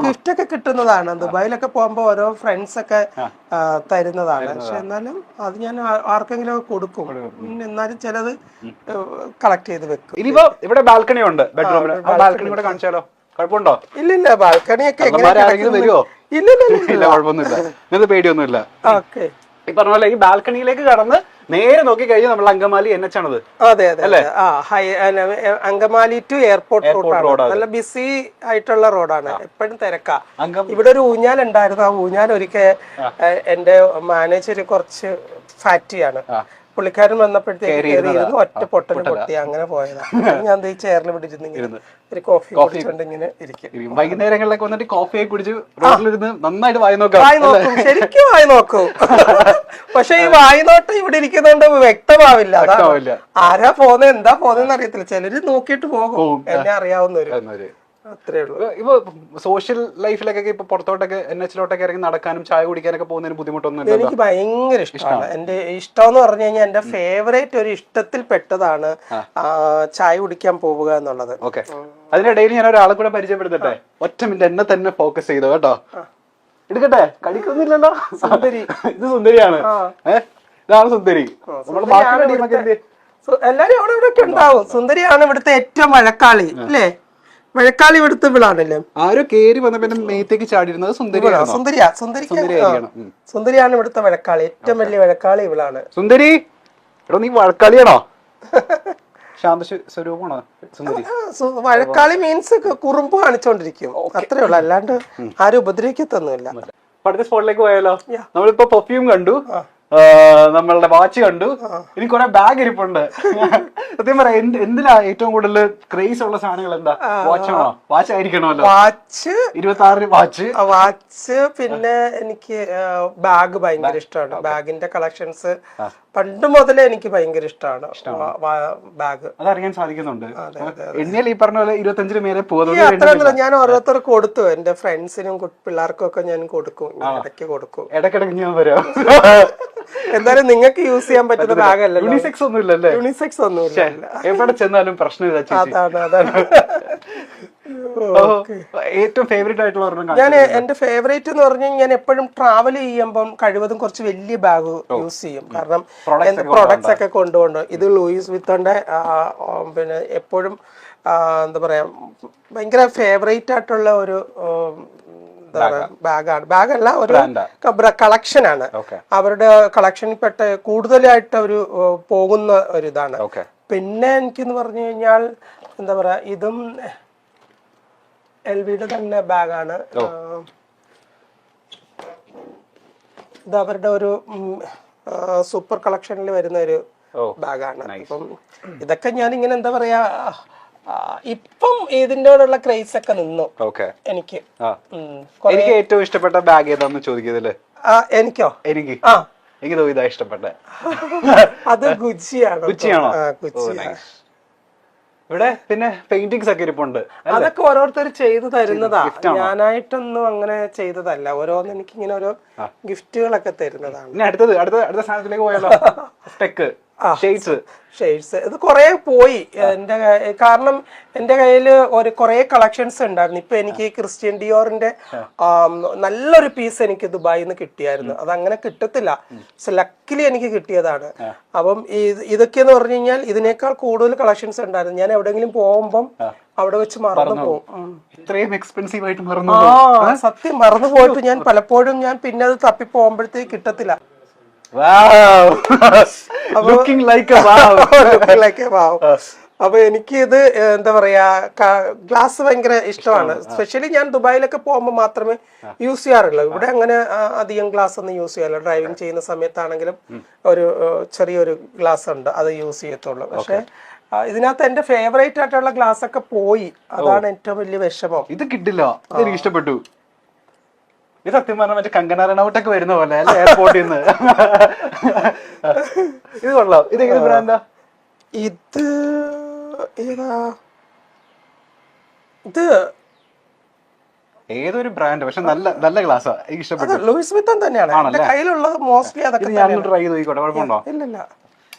Gift ഒക്കെ കിട്ടുന്നതാണ്. ദുബായിലൊക്കെ പോകുമ്പോ ഓരോ ഫ്രണ്ട്സ് ഒക്കെ തരുന്നതാണ്. പക്ഷെ എന്നാലും അത് ഞാൻ ആർക്കെങ്കിലും കൊടുക്കും. എന്നാലും ചിലത് കളക്ട് ചെയ്ത് വെക്കും. ഇനിയിപ്പോ ഇവിടെ ബാൽക്കണി ഉണ്ട് ബെഡ്റൂമിൽ. ബാൽക്കണി കൂടെ കാണിച്ചാലോ? കുഴപ്പമുണ്ടോ? ഇല്ലില്ല, ബാൽക്കണിയൊക്കെ വരുമോ? ഇല്ല, കുഴപ്പമൊന്നുമില്ല. നിങ്ങൾക്ക് പേടിയൊന്നുമില്ല. ഓക്കെ. ഈ പറഞ്ഞ പോലെ ഈ ബാൽക്കണിയിലേക്ക് കടന്ന് നേരെ നോക്കി കഴിഞ്ഞാൽ നമ്മൾ അങ്കമാലി NH ആണത്. അതെ അതെ. അങ്കമാലി ടു എയർപോർട്ട് റോഡാണ്. നല്ല ബിസി ആയിട്ടുള്ള റോഡാണ്. എപ്പോഴും തിരക്കാ. ഇവിടെ ഒരു ഊഞ്ഞാൽ ഉണ്ടായിരുന്നു. ആ ഊഞ്ഞാൽ ഒരിക്കൽ എന്റെ മാനേജർ കുറച്ച് ഫാറ്റിയാണ്. പുള്ളിക്കാരൻ വന്നപ്പോഴത്തേക്ക് ഒറ്റ പൊട്ടന് പൊട്ടി അങ്ങനെ പോയതാണ്. ഞാൻ ഈ ചെയറിൽ ഇവിടെ ഇരുന്ന് ഒരു കോഫി കുടിച്ചുകൊണ്ട് ഇങ്ങനെ ഇരിക്കും. വൈകുന്നേരങ്ങളിലൊക്കെ വന്നിട്ട് കോഫിയെ കുടിച്ച് റോഡിലിരുന്ന് നന്നായിട്ട് വായി നോക്കും. ശരിക്കും വായി നോക്കും. പക്ഷെ ഈ വായി നോട്ടം ഇവിടെ ഇരിക്കുന്നോണ്ട് വ്യക്തമാവില്ല. ആരാ പോന്നെ എന്താ പോന്നെന്ന് അറിയത്തില്ല. ചിലര് നോക്കിയിട്ട് പോകും. എന്നെ അറിയാവുന്നവര്. അത്രേ ഉള്ളൂ. ഇപ്പൊ സോഷ്യൽ ലൈഫിലൊക്കെ ഇപ്പൊ പുറത്തോട്ടൊക്കെ NH-ലോട്ടൊക്കെ ഇറങ്ങി നടക്കാനും ചായ കുടിക്കാനൊക്കെ പോകുന്നതിന് ബുദ്ധിമുട്ടൊന്നും എനിക്ക് ഭയങ്കര ഇഷ്ടമാണ്. എന്റെ ഇഷ്ടം എന്ന് പറഞ്ഞു കഴിഞ്ഞാൽ എന്റെ ഫേവറേറ്റ് ഒരു ഇഷ്ടത്തിൽ പെട്ടതാണ് ചായ കുടിക്കാൻ പോവുക എന്നുള്ളത്. ഓക്കെ. അതിനിടയിൽ ഞാൻ ഒരാളെ കൂടെ പരിചയപ്പെടുത്തട്ടെ. ഒറ്റ മിനിറ്റ് എന്നെ തന്നെ ഫോക്കസ് ചെയ്തോ കേട്ടോ. എടുക്കട്ടെ? കടിക്കൊന്നുമില്ലല്ലോ. സുന്ദരി. ഇത് സുന്ദരിയാണ്. ഇതാണ് സുന്ദരി. എല്ലാരും അവിടെ ഇവിടെ ഒക്കെ ഉണ്ടാവും. സുന്ദരിയാണ് ഇവിടുത്തെ ഏറ്റവും മഴക്കാളി അല്ലേ? മഴക്കാലി ഇവിടുത്തെ വിളാണല്ലേ. ആരോ കേറി വന്നപ്പോ മേത്തേക്ക് ചാടിയിരുന്നത് സുന്ദരിയാണ് ഇവിടുത്തെ മഴക്കാളി. ഏറ്റവും വലിയ മഴക്കാളി ഇവളാണ്. സുന്ദരി, എടോ നീ മഴക്കാളിയാണോ? ശാന്ത സ്വരൂപമാണോ സുന്ദരി? മഴക്കാളി മീൻസ് കുറുമ്പ് കാണിച്ചോണ്ടിരിക്കും, അത്രേ ഉള്ളു. അല്ലാണ്ട് ആരും ഉപദ്രവിക്കത്തൊന്നുമില്ല. അടുത്ത സ്പോട്ടിലേക്ക് പോയാലോ? നമ്മളിപ്പോ പെർഫ്യൂം കണ്ടു, നമ്മളുടെ വാച്ച് കണ്ടു, ഇനി കുറെ ബാഗ് ഇരിപ്പുണ്ട്. സത്യം പറയാം, എന്തിനാ ഏറ്റവും കൂടുതൽ ക്രേസ് ഉള്ള സാധനങ്ങൾ എന്താ? വാച്ചാണോ? വാച്ച് ആയിരിക്കണമല്ലോ. Watch 26 watch. പിന്നെ എനിക്ക് ബാഗ് ഭയങ്കര ഇഷ്ടമാണ്. ബാഗിന്റെ കളക്ഷൻസ് പണ്ട് മുതലേ എനിക്ക് ഭയങ്കര ഇഷ്ടമാണ്. ബാഗ് അതറിയാൻ സാധിക്കുന്നുണ്ട്. എണ്ണിയാൽ ഈ പറഞ്ഞ പോലെ 25 മേലെ പോകുന്നത്. ഞാൻ ഓരോരുത്തർക്ക് കൊടുത്തു. എന്റെ ഫ്രണ്ട്സിനും പിള്ളേർക്കും ഒക്കെ ഞാൻ കൊടുക്കും. ഇടയ്ക്കിടയ്ക്ക് ഞാൻ വരാം. എന്തായാലും നിങ്ങൾക്ക് യൂസ് ചെയ്യാൻ പറ്റുന്ന ബാഗല്ല. യൂണിസെക്സ് ഒന്നും ഇല്ലല്ലേ? യൂണിസെക്സ് ഒന്നുമില്ല. എവിടെ ചെന്നാലും പ്രശ്നമില്ല. അതാണ് ഏറ്റവും ഫേവറേറ്റ് ആയിട്ടുള്ള ഞാൻ എന്റെ ഫേവറേറ്റ് എന്ന് പറഞ്ഞാൽ ഞാൻ എപ്പോഴും ട്രാവൽ ചെയ്യുമ്പം കഴിവതും കുറച്ച് വലിയ ബാഗ് യൂസ് ചെയ്യും. കാരണം പ്രൊഡക്ട്സ് ഒക്കെ കൊണ്ടുപോകണം. ഇത് ലൂയിസ് വിത്തോന്റെ പിന്നെ എപ്പോഴും എന്താ പറയാ ഭയങ്കര ഫേവറേറ്റ് ആയിട്ടുള്ള ഒരു ബാഗല്ല, ഒരു കളക്ഷനാണ്. അവരുടെ കളക്ഷനിൽ പെട്ട കൂടുതലായിട്ട് ഒരു പോകുന്ന ഒരിതാണ്. പിന്നെ എനിക്കെന്ന് പറഞ്ഞു കഴിഞ്ഞാൽ എന്താ പറയാ, ഇതും LVയുടെ തന്നെ ബാഗാണ്. ഇത് അവരുടെ ഒരു സൂപ്പർ കളക്ഷനിൽ വരുന്ന ഒരു ബാഗാണ്. അപ്പം ഇതൊക്കെ ഞാൻ ഇങ്ങനെ എന്താ പറയാ, ഇപ്പം ഇതിനോടുള്ള ക്രേസ് ഒക്കെ നിന്നു. എനിക്ക് ഏറ്റവും ഇഷ്ടപ്പെട്ട ബാഗ് ഏതാന്ന് ചോദിക്കുന്നല്ലേ? എനിക്കോ? എനിക്ക് ഇതാ ഇഷ്ടപ്പെട്ട. അത് ഗുച്ചിയാണോ? ഇവിടെ പിന്നെ പെയിന്റിങ്സ് ഒക്കെ ഇരിപ്പുണ്ട്. അതൊക്കെ ഓരോരുത്തർ ചെയ്തു തരുന്നതാ. ഞാനായിട്ടൊന്നും അങ്ങനെ ചെയ്തതല്ല. ഓരോന്ന് എനിക്ക് ഇങ്ങനെ ഓരോ ഗിഫ്റ്റുകളൊക്കെ തരുന്നതാണ്. അടുത്ത സാധനത്തിലേക്ക് പോയാലോ? ഷെയ്ഡ്സ് ഇത് കുറെ പോയി എന്റെ, കാരണം എന്റെ കയ്യില് ഒരു കുറെ കളക്ഷൻസ് ഉണ്ടായിരുന്നു. ഇപ്പൊ എനിക്ക് ക്രിസ്ത്യൻ ഡിയോറിന്റെ നല്ലൊരു പീസ് എനിക്ക് ദുബായിൽ നിന്ന് കിട്ടിയായിരുന്നു. അതങ്ങനെ കിട്ടത്തില്ല, ലക്കിലി എനിക്ക് കിട്ടിയതാണ്. അപ്പം ഇതൊക്കെയെന്ന് പറഞ്ഞു കഴിഞ്ഞാൽ ഇതിനേക്കാൾ കൂടുതൽ കളക്ഷൻസ് ഉണ്ടായിരുന്നു. ഞാൻ എവിടെയെങ്കിലും പോകുമ്പം അവിടെ വെച്ച് മറന്നു പോകും. ഇത്രയും എക്സ്പെൻസീവ് ആയിട്ട് സത്യം മറന്നു പോയിട്ട് ഞാൻ പലപ്പോഴും ഞാൻ പിന്നെ അത് തപ്പി പോകുമ്പോഴത്തേക്ക് കിട്ടത്തില്ല. അപ്പൊ എനിക്ക് ഇത് എന്താ പറയാ, ഗ്ലാസ് ഭയങ്കര ഇഷ്ടമാണ്. സ്പെഷ്യലി ഞാൻ ദുബായിലൊക്കെ പോകുമ്പോൾ മാത്രമേ യൂസ് ചെയ്യാറുള്ളൂ. ഇവിടെ അങ്ങനെ അധികം ഗ്ലാസ് ഒന്നും യൂസ് ചെയ്യാറില്ല. ഡ്രൈവിംഗ് ചെയ്യുന്ന സമയത്താണെങ്കിലും ഒരു ചെറിയൊരു ഗ്ലാസ് ഉണ്ട്, അത് യൂസ് ചെയ്യത്തുള്ളൂ. പക്ഷെ ഇതിനകത്ത് എന്റെ ഫേവറേറ്റ് ആയിട്ടുള്ള ഗ്ലാസ് ഒക്കെ പോയി. അതാണ് ഏറ്റവും വലിയ വിഷമം. ഇത് കിട്ടില്ല. എനിക്ക് ഇഷ്ടപ്പെട്ടു. ഇത് സത്യം പറഞ്ഞാൽ മറ്റേ കങ്കണ റണൌട്ടൊക്കെ വരുന്ന പോലെ അല്ലെ, എയർപോർട്ടിൽ നിന്ന്. ഇത് കൊള്ളാം. ഇത് ഏത് ബ്രാൻഡാ? ഇത് ഏതാ? ഇത് ഏതൊരു ബ്രാൻഡ്, പക്ഷെ നല്ല ഗ്ലാസ്സാ. എനിക്ക് ഇഷ്ടപ്പെട്ടു. ലൂയിസ് വിത്തൺ തന്നെയാണ് എന്റെ കയ്യിലുള്ളത് മോസ്റ്റ്ലി. അതൊക്കെ ഞാൻ ട്രൈ ചെയ്ത് നോക്കിക്കോട്ടെ, കുഴപ്പമുണ്ടോ? ഇല്ല,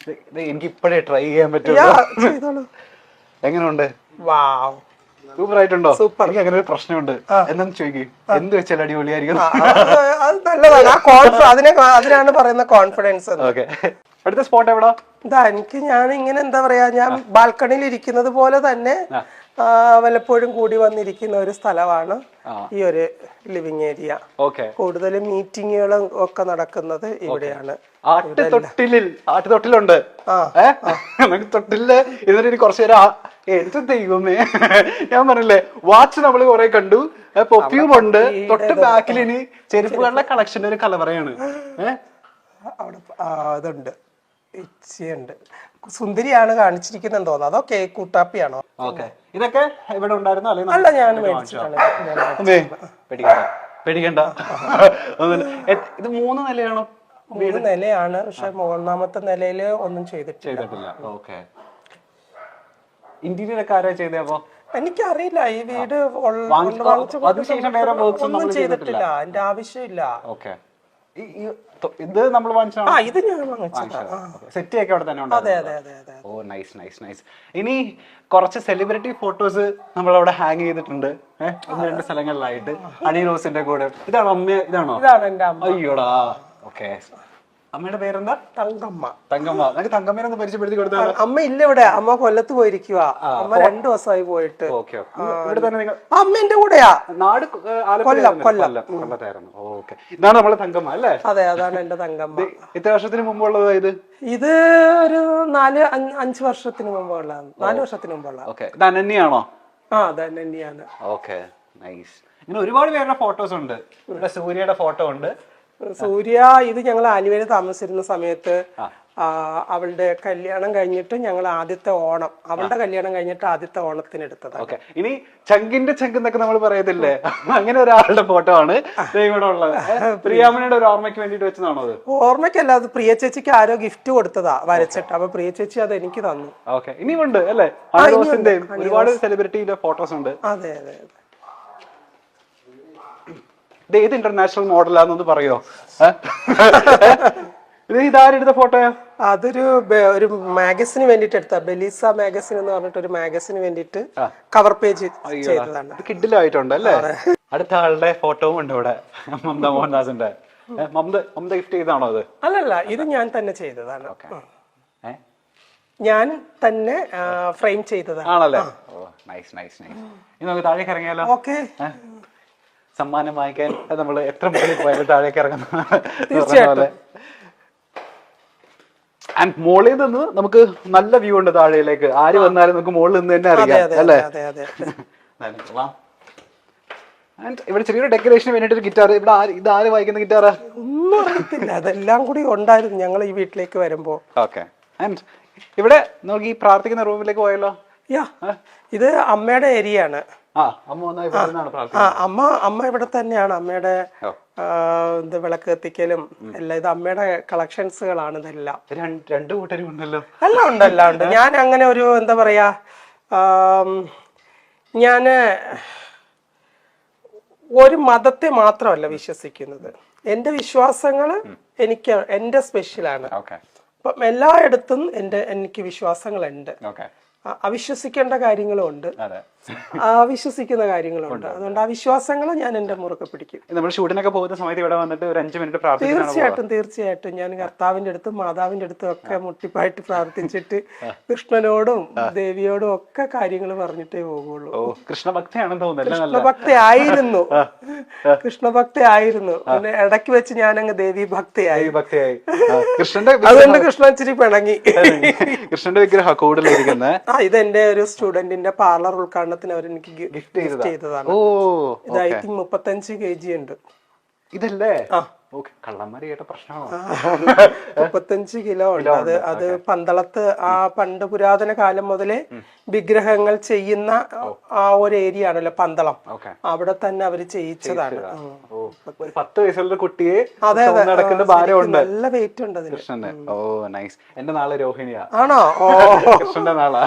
എനിക്ക് ഇപ്പോഴേ ട്രൈ ചെയ്യാൻ പറ്റുള്ളൂ. ചെയ്തോളൂ. എങ്ങനെയുണ്ട്? വാവ്, സൂപ്പർ ആയിട്ടുണ്ടോ? സൂപ്പർ. എനിക്ക് അങ്ങനെ ഒരു പ്രശ്നമുണ്ട്. എന്താന്ന് ചോദിക്കും, എന്ത് വെച്ചാൽ അടിപൊളിയായിരിക്കും. അത് നല്ലതാണ്. അതിനാണ് പറയുന്ന കോൺഫിഡൻസ്. ഓക്കെ, അടുത്ത സ്പോട്ട് എവിടാ? ഞാൻ ഇങ്ങനെ എന്താ പറയാ, ഞാൻ ബാൽക്കണിയിൽ ഇരിക്കുന്നത് പോലെ തന്നെ വല്ലപ്പോഴും കൂടി വന്നിരിക്കുന്ന ഒരു സ്ഥലമാണ് ഈ ഒരു ലിവിങ് ഏരിയ. കൂടുതൽ മീറ്റിങ്ങുകളും ഒക്കെ നടക്കുന്നത് ഇവിടെയാണ്. ആട്ടുതൊട്ടിലുണ്ട്. തൊട്ടില് ഇതിന് കുറച്ചു നേരം എടുത്ത് തെയ്യുമേ. ഞാൻ പറഞ്ഞില്ലേ, വാച്ച് നമ്മള് കുറെ കണ്ടു, പെർഫ്യൂം ഉണ്ട്, തൊട്ട് ബാക്കിൽ ഇനി ചെരുപ്പുകളുടെ കളക്ഷന്റെ ഒരു കലവറയാണ്. അവിടെ അതുണ്ട്, ഇച്ചിയുണ്ട്. സുന്ദരിയാണ് കാണിച്ചിരിക്കുന്നത് തോന്നുന്നു. അതോ കേക്ക് കൂട്ടാപ്പിയാണോ? ഇതൊക്കെ ഇവിടെ ഉണ്ടായിരുന്നു? അല്ല, ഞാൻ മേടിച്ചിട്ടാണ്. പേടിക്കണ്ട. ഇത് 3 നിലയാണോ? 3 നിലയാണ്. പക്ഷെ 3ാമത്തെ നിലയില് ഒന്നും ചെയ്തിട്ടില്ല. ഓക്കെ, ഇന്റീരിയർ ഒക്കെ ആരാ ചെയ്തപ്പോ? എനിക്കറിയില്ല. ഈ വീട് ഒന്നും ചെയ്തിട്ടില്ല, അതിന്റെ ആവശ്യമില്ല. ഓക്കെ, ഇത് നമ്മൾ ഇത് ഞാൻ സെറ്റ് ഒക്കെ അവിടെ തന്നെ ഉണ്ട്. ഓ, നൈസ് നൈസ് നൈസ്. ഇനി കുറച്ച് സെലിബ്രിറ്റി ഫോട്ടോസ് നമ്മൾ അവിടെ ഹാങ് ചെയ്തിട്ടുണ്ട്. 1-2 സ്ഥലങ്ങളിലായിട്ട്. ഹണി റോസിന്റെ കൂടെ. ഇതാണോ അമ്മ? ഇതാണോ? ഇതാണ് എന്റെ അമ്മ. അയ്യോടാ. ഓക്കെ, അമ്മയുടെ പേരെന്താ? തങ്കമ്മ. തങ്കമ്മ. നമുക്ക് തങ്കമ്മേനെ ഒന്ന് പരിചയപ്പെടുത്തി കൊടുത്താൽ. അമ്മ ഇല്ല ഇവിടെ. അമ്മ കൊല്ലത്ത് പോയിരിക്കുക. അമ്മ 2 ദിവസമായി പോയിട്ട്. ഇവിടെ തന്നെ നിങ്ങൾ? അമ്മ എന്റെ കൂടെയാ. നാട് കൊല്ലത്തായിരുന്നു. ഓക്കെ, ഇതാണ് നമ്മളെ തങ്കമ്മ അല്ലേ? അതെ, അതാണ് എന്റെ തങ്കമ്മ. എത്ര വർഷത്തിന് മുമ്പുള്ളതാ ഇത്? ഇത് ഒരു 4-5 വർഷത്തിന് മുമ്പുള്ളതാണ്. 4 വർഷത്തിന് മുമ്പുള്ള. ഓക്കെ, ഇത് അനന്യാണോ? അത് അനന്യാണ്. Okay, nice. ഇങ്ങനെ ഒരുപാട് പേരുടെ ഫോട്ടോസ് ഉണ്ട്. ഇവിടെ സൂര്യയുടെ ഫോട്ടോ ഉണ്ട്. സൂര്യ ഇത് ഞങ്ങൾ ആലുവയിൽ താമസിച്ചിരുന്ന സമയത്ത് അവളുടെ കല്യാണം കഴിഞ്ഞിട്ട് ഞങ്ങൾ ആദ്യത്തെ ഓണം, അവളുടെ കല്യാണം കഴിഞ്ഞിട്ട് ആദ്യത്തെ ഓണത്തിന് എടുത്തതാണ്. ഇനി ചങ്കിന്റെ ചങ്ക് എന്നൊക്കെ നമ്മൾ പറയത്തില്ലേ, അങ്ങനെ ഒരാളുടെ ഫോട്ടോ ആണ് ഇവിടെ ഉള്ളത്. പ്രിയാമണിയുടെ ഒരു ഓർമ്മയ്ക്ക് വേണ്ടിട്ട് വെച്ചതാണോ അത്? ഓർമ്മയ്ക്കല്ല, അത് പ്രിയ ചേച്ചിക്ക് ആരോ ഗിഫ്റ്റ് കൊടുത്തതാ വരച്ചിട്ട്. അപ്പൊ പ്രിയ ചേച്ചി അത് എനിക്ക് തന്നു. ഓക്കെ, ഇനിയുണ്ട് അല്ലേ? ഒരുപാട് സെലിബ്രിറ്റിയുടെ ഫോട്ടോസ് ഉണ്ട്. അതെ അതെ. ഏത് ഇന്റർനാഷണൽ മോഡലാന്നൊന്ന് പറയോ? ഇതാരെടുത്ത ഫോട്ടോയാ? ഒരു മാഗസിന് വേണ്ടിട്ട് എടുത്ത, ബെലീസ മാഗസിൻ എന്ന് പറഞ്ഞിട്ട് ഒരു മാഗസിന് വേണ്ടിട്ട് കവർ പേജ് ചെയ്തതാണ്. കിഡിലായിട്ടുണ്ട് അല്ലേ? അടുത്ത ആളുടെ ഫോട്ടോവും ഉണ്ട് ഇവിടെ, മമത മോഹൻദാസിന്റെ. മമത ഗിഫ്റ്റ് ചെയ്താണോ അത്? അല്ലല്ല, ഇത് ഞാൻ തന്നെ ചെയ്തതാണ്. ഞാൻ തന്നെ ഫ്രെയിം ചെയ്തതാണ്. ആണല്ലേ? Nice nice nice. ഇനി നമുക്ക് താഴേക്ക് ഇറങ്ങിയാലോ? ഓക്കെ. സമ്മാനം വാങ്ങിക്കാൻ നമ്മൾ എത്ര മുകളിൽ പോയാലും താഴേക്ക് ഇറങ്ങുന്ന. ആൻഡ് മുകളിൽ നിന്ന് നമുക്ക് നല്ല വ്യൂ ഉണ്ട് താഴേലേക്ക്. ആര് വന്നാലും നമുക്ക് മുകളിൽ നിന്ന് തന്നെ അറിയാം അല്ലേ? ഇവിടെ ചെറിയൊരു ഡെക്കറേഷന് വേണ്ടിട്ട് ഒരു ഗിറ്റാർ. ഇവിടെ ഇതാര് വായിക്കുന്ന ഗിറ്റാറാ? ഒന്നും അറിയത്തില്ല. അതെല്ലാം കൂടി ഉണ്ടായിരുന്നു ഞങ്ങൾ ഈ വീട്ടിലേക്ക് വരുമ്പോ. ഓക്കെ, ആൻഡ് ഇവിടെ നമുക്ക് ഈ പ്രാർത്ഥിക്കുന്ന റൂമിലേക്ക് പോയല്ലോ. ഇത് അമ്മയുടെ ഏരിയ ആണ്. അമ്മ ഇവിടെ തന്നെയാണ്. അമ്മയുടെ വിളക്ക് കത്തിക്കലും എല്ലാം ഇത് അമ്മയുടെ കളക്ഷൻസുകളാണ്. ഇതെല്ലാം 2 കൂട്ടരും ഉണ്ടല്ലോ. എല്ലാം ഉണ്ട്. ഞാൻ അങ്ങനെ ഒരു എന്താ പറയാ, ഞാന് ഒരു മതത്തെ മാത്രമല്ല വിശ്വസിക്കുന്നത്. എന്റെ വിശ്വാസങ്ങള് എന്റെ സ്പെഷ്യലാണ്. അപ്പം എല്ലായിടത്തും എനിക്ക് വിശ്വാസങ്ങളുണ്ട്. അവിശ്വസിക്കേണ്ട കാര്യങ്ങളും ഉണ്ട്, അവിശ്വസിക്കുന്ന കാര്യങ്ങളുണ്ട്. അതുകൊണ്ട് ആ വിശ്വാസങ്ങൾ ഞാൻ എന്റെ മുറുകെ പിടിക്കും. നമ്മൾ ഷൂട്ടിനൊക്കെ പോകുന്ന സമയത്ത് ഇവിടെ വന്നിട്ട് ഒരു 5 മിനിറ്റ് തീർച്ചയായിട്ടും ഞാൻ കർത്താവിന്റെ അടുത്തും മാതാവിന്റെ അടുത്തും ഒക്കെ മുട്ടിപ്പായിട്ട് പ്രാർത്ഥിച്ചിട്ട് കൃഷ്ണനോടും ദേവിയോടും ഒക്കെ കാര്യങ്ങൾ പറഞ്ഞിട്ടേ പോകുള്ളൂ. കൃഷ്ണഭക്തയാണെന്ന് തോന്നുന്നു. കൃഷ്ണഭക്തി ആയിരുന്നു. പിന്നെ ഇടയ്ക്ക് വെച്ച് ഞാൻ അങ്ങ് ദേവി ഭക്തിയായി. അതുകൊണ്ട് കൃഷ്ണൻ ഇച്ചിരി പിണങ്ങി. കൃഷ്ണന്റെ വിഗ്രഹം കൂടുതലിരിക്കുന്നത്. ഇതെന്റെ ഒരു സ്റ്റുഡന്റിന്റെ പാർലർ ഉദ്ഘാടനത്തിന് അവർ എനിക്ക് ഗിഫ്റ്റ് ചെയ്തതാണ്. ഇത് ഐ തിങ്ക് 35 kg ഉണ്ട്. ഇതല്ലേ? കള്ളന്മാര് കേട്ട പ്രശ്നമാണോ? 35 കിലോ ഉണ്ട്. അത് പന്തളത്ത് പണ്ട് പുരാതന കാലം മുതലേ വിഗ്രഹങ്ങൾ ചെയ്യുന്ന ആ ഒരു ഏരിയ ആണല്ലോ പന്തളം. അവിടെ തന്നെ അവര് ചെയ്യിച്ചതാണ്. 10 വയസ്സുള്ള കുട്ടിയെ നടക്കുന്ന ഭാരമുണ്ട്. നല്ല വെയിറ്റ് ഉണ്ട് അതിന്. കൃഷ്ണന്റെ. ഓ നൈസ്. എന്റെ നാളെ രോഹിണിയാ. ആണോ? കൃഷ്ണന്റെ നാളാ.